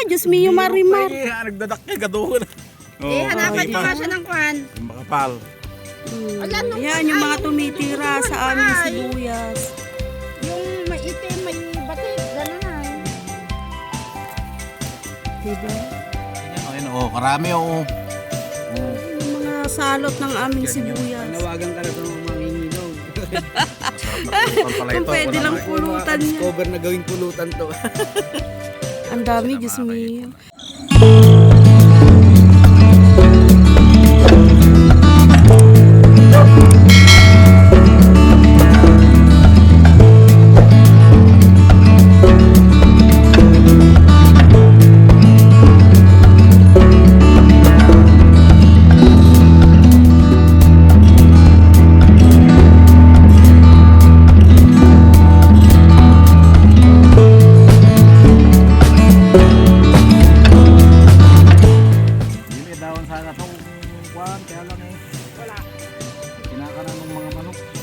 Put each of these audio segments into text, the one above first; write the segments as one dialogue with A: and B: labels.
A: Diyos mio, Marimar.
B: Nagdadakay ka doon.
C: Hanapan nyo nga siya ng kwan.
B: Yung makapal.
A: Yan, yung mga tumitira sa aming sibuyas.
C: Yung may itim, may batik, gano'n na.
A: Diba?
B: Ayun, karami
A: Yung mga salot ng aming sibuyas.
D: Nawagan ka na sa mga manginginog.
A: Kung pwede lang pulutan niya.
D: Cover na gawing pulutan to.
A: Ang dami, Diyos mio.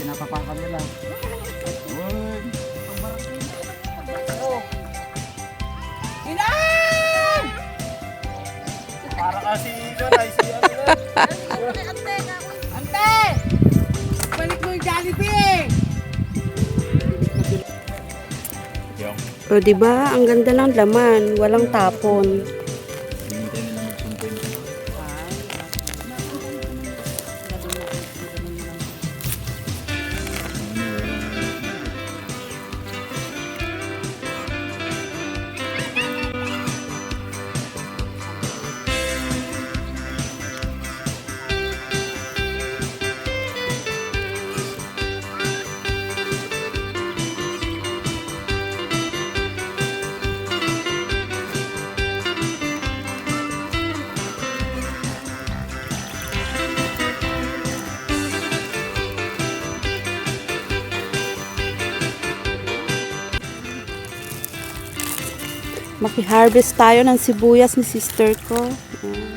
B: Tinatapakan nila. Uy!
C: Ilan!
B: Para kasi doon ay si
C: Ante! Balik mo yung Jollibee!
A: O, diba? Ang ganda ng laman. Walang tapon. Maki-harvest tayo ng sibuyas ni sister ko. Ayan.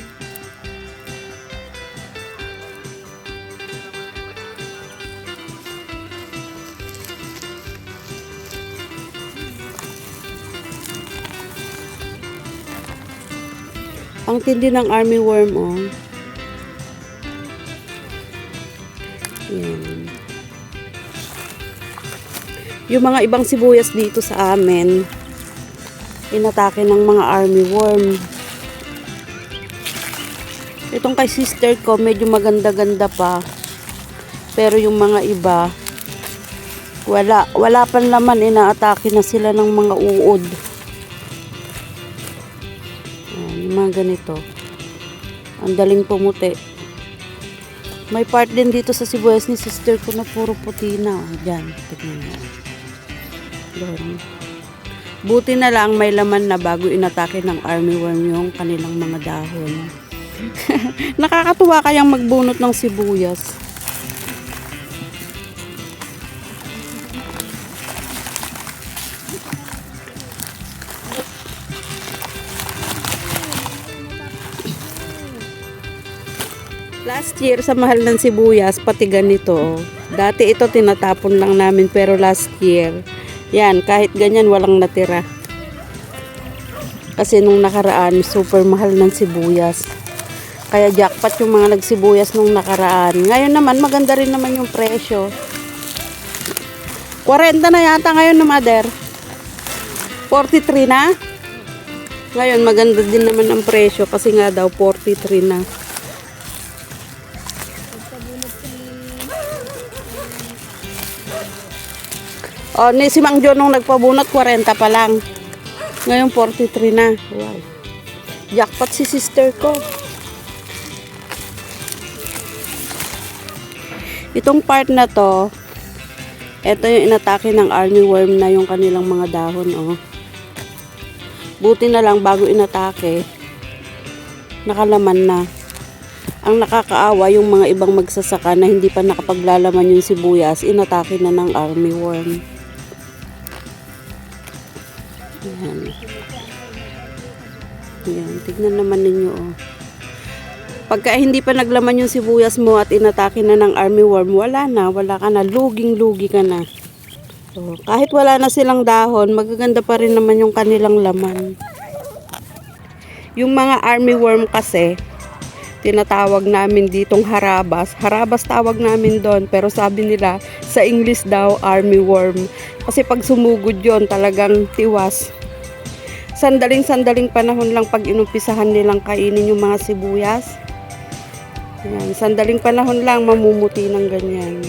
A: Ang tindi ng army worm, oh. Ayan. Yung mga ibang sibuyas dito sa amin, inatake ng mga army worm. Itong kay sister ko, medyo maganda-ganda pa. Pero yung mga iba, wala pang laman, inaatake na sila ng mga uod. Ayan, yung mga ganito. Ang daling pumuti. May part din dito sa sibuyas ni sister ko na puro puti na. Diyan, tignan mo. Doon. Buti na lang may laman na bago inatake ng army worm yung kanilang mga dahon. Nakakatuwa kayang magbunot ng sibuyas. Last year sa mahal ng sibuyas, pati ganito. Dati ito tinatapon lang namin pero last year, yan, kahit ganyan walang natira. Kasi nung nakaraan, super mahal ng sibuyas. Kaya jackpot yung mga nagsibuyas nung nakaraan. Ngayon naman, maganda rin naman yung presyo. 40 na yata ngayon na mother. 43 na. Ngayon, maganda din naman ang presyo kasi nga daw 43 na. O, ni si Mang John nung nagpabunot, 40 pa lang. Ngayon, 43 na. Wow. Jackpot si sister ko. Itong part na to, ito yung inatake ng army worm na yung kanilang mga dahon, oh. Buti na lang bago inatake, nakalaman na. Ang nakakaawa yung mga ibang magsasaka na hindi pa nakapaglalaman yung sibuyas, inatake na ng army worm. Ayan. Ayan, tignan naman ninyo, oh. Pagka hindi pa naglaman yung sibuyas mo at inatake na ng army worm, wala ka na, luging-lugi ka na. So, kahit wala na silang dahon, magaganda pa rin naman yung kanilang laman. Yung mga army worm kasi, tinatawag namin ditong harabas. Harabas tawag namin doon, pero sabi nila sa English daw army worm. Kasi pag sumugod yon talagang tiwas. Sandaling panahon lang pag inumpisahan nilang kainin yung mga sibuyas. Yan, sandaling panahon lang mamumuti ng ganyan.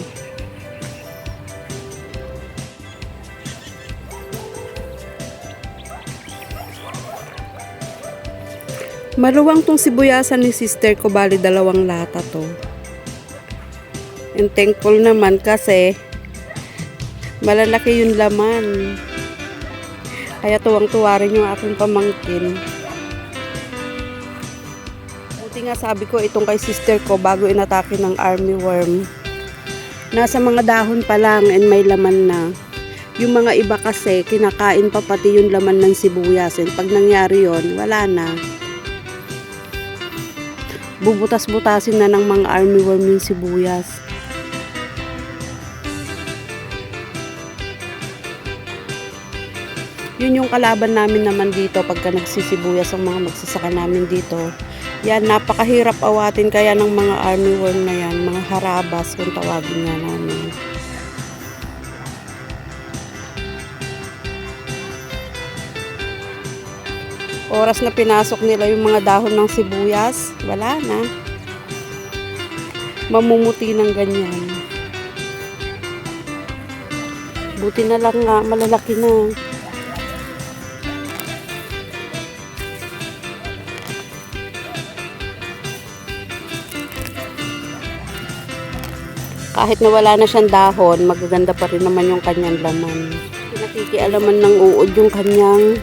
A: Maluwang tong sibuyasan ni sister ko, bali 2 lata to. And thankful naman kasi malalaki yung laman. Kaya tuwang-tuwa rin yung aking pamangkin. Buti nga sabi ko itong kay sister ko bago inatake ng army worm. Nasa mga dahon pa lang and may laman na. Yung mga iba kasi kinakain pa pati yung laman ng sibuyas. And pag nangyari yon, wala na. Bubutas-butasin na ng mga army worm yung sibuyas. Yun yung kalaban namin naman dito pagka nagsisibuyas ang mga magsasaka namin dito. Yan, napakahirap awatin kaya ng mga army worm na yan, mga harabas kung tawagin nga namin. Oras na pinasok nila yung mga dahon ng sibuyas, wala na. Mamumuti ng ganyan. Buti na lang nga, malalaki na. Kahit na wala na siyang dahon, magaganda pa rin naman yung kanyang laman. Pinakikialaman ng uod yung kanyang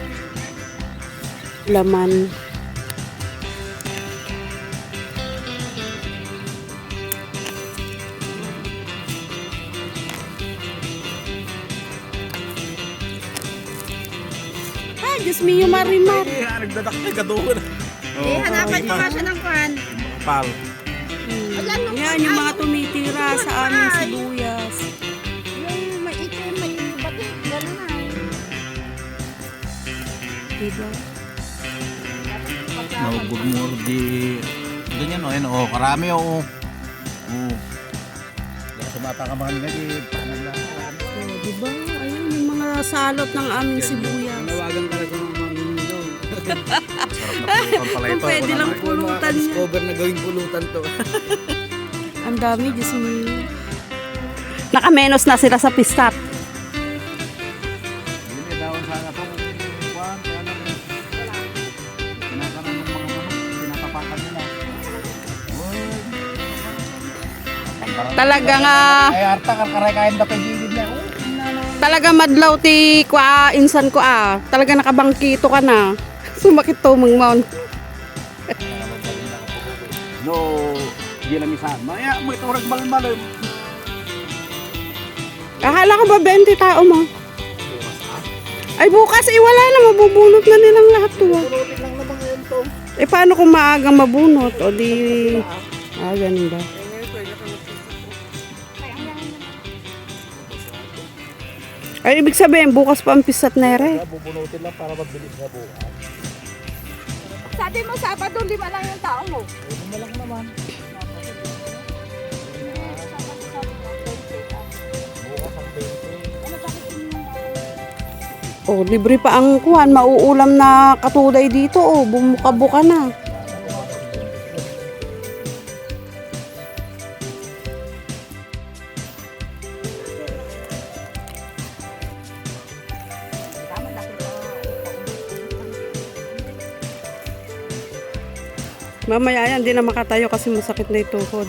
A: laman. Ah, Diyos mio, Marimar.
B: Nagdadakay ka doon.
C: Hanapan mo nga siya ng kwan.
B: Pal.
A: Yan, yung mga tumitira sa aming sibuyas.
C: Yung may itim, may batik, gano'n na.
A: Diba?
B: No, good more di... Ganyan o, yan o. Karami o. Oo. Sumata ka mga nila, paano lang.
A: Oh, diba? Ayun, yung mga salot ng aming sibuyas.
D: Nawagan talaga ng mamingino.
B: Sarap na pulutan pala ito.
A: Kung pwede lang pulutan niya.
D: Discover na gawing pulutan to.
A: Ang dami, Diyos mo. Nakamenos na sila sa pistat.
B: Yun eh, daon sana itong kuwan. Kaya naman, kinakaroon ng mga manok, pinatapakan nila.
A: Talaga nga,
B: Ay, arta, karkaray kain na pagigid na.
A: talaga madlaw ti kwa insan ko Talaga nakabangkito ka na. Sumakit to mong
B: No, di lang isa. Maya, mo ito orag malmal.
A: Akala ko ba 20 tao mo? Ay bukas, wala na, mabubunot na nilang lahat to.
B: Pulutin lang naman ngayon to.
A: Paano kung maagang mabunot? O di... ganun ba? Ay, ibig sabihin, bukas pa ang pisat na ere.
B: Bubunutin lang para mabilis na bukas.
C: Sabi mo, Sabado, 5 lang yung tao mo.
B: Ano lang naman. Bukas ang 20.
A: Oh, libre pa ang kuhan, mauulam na katulay dito. Oh, bumuka-buka na. Mamaya yan, di na makatayo kasi masakit na yung tuhod.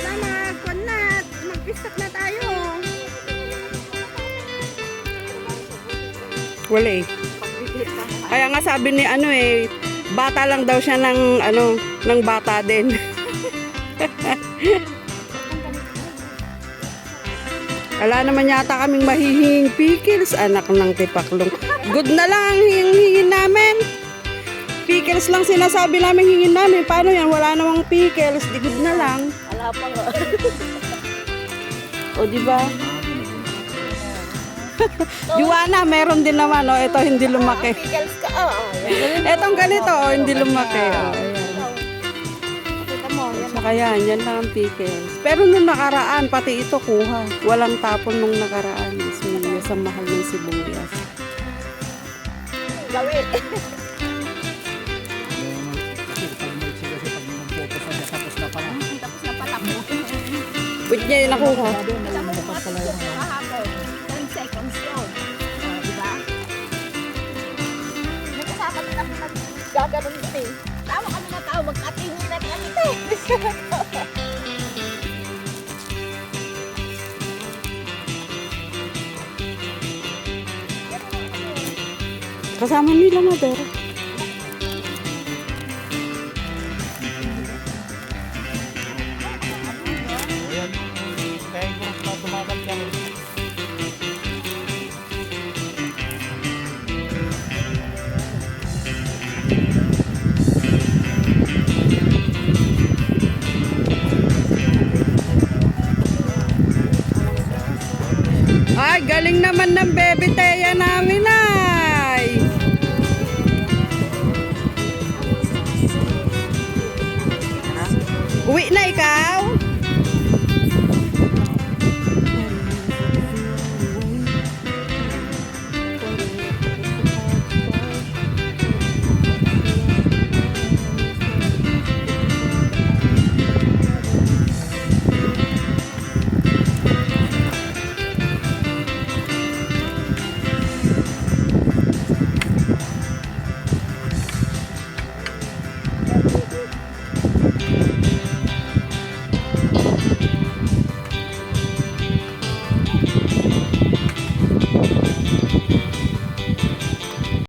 C: Mama, kwan na. Magpistak na tayo.
A: Wala eh. Kaya nga sabi ni bata lang daw siya ng bata din. Wala naman yata kaming mahihinging pickles, anak ng tipaklong. Good na lang ang hingin namin. Pickles lang sinasabi namin hingin namin. Paano yan? Wala namang pickles, di good na lang.
C: Wala pa nga.
A: O, di ba? Juana, meron din naman, oh. Ito hindi lumaki.
C: Pickles ka, yan.
A: Etong ganito, oh, hindi lumaki. Oh, ayan.
C: Kita mo, yan.
A: Saka yan lang ang pickles. Pero nung nakaraan, pati ito kuha. Walang tapon nung nakaraan. Ismilya sa mahal ng sibuyas.
C: Gawin.
B: Tapos na pala.
C: Tapos na pala po.
A: Wait niya yung nakuha.
C: Alam mo mga picture kahapon. 10 seconds yun. Diba? May kasama din ako naggaganon dito eh. Tawa kami na tao, magkatingin na kami ito.
A: Kasama nila, mother.
B: Ayan, kaya ko na tumagal ka.
A: Ay, galing naman ng baby Teya namin, ay. Uwi na ikaw?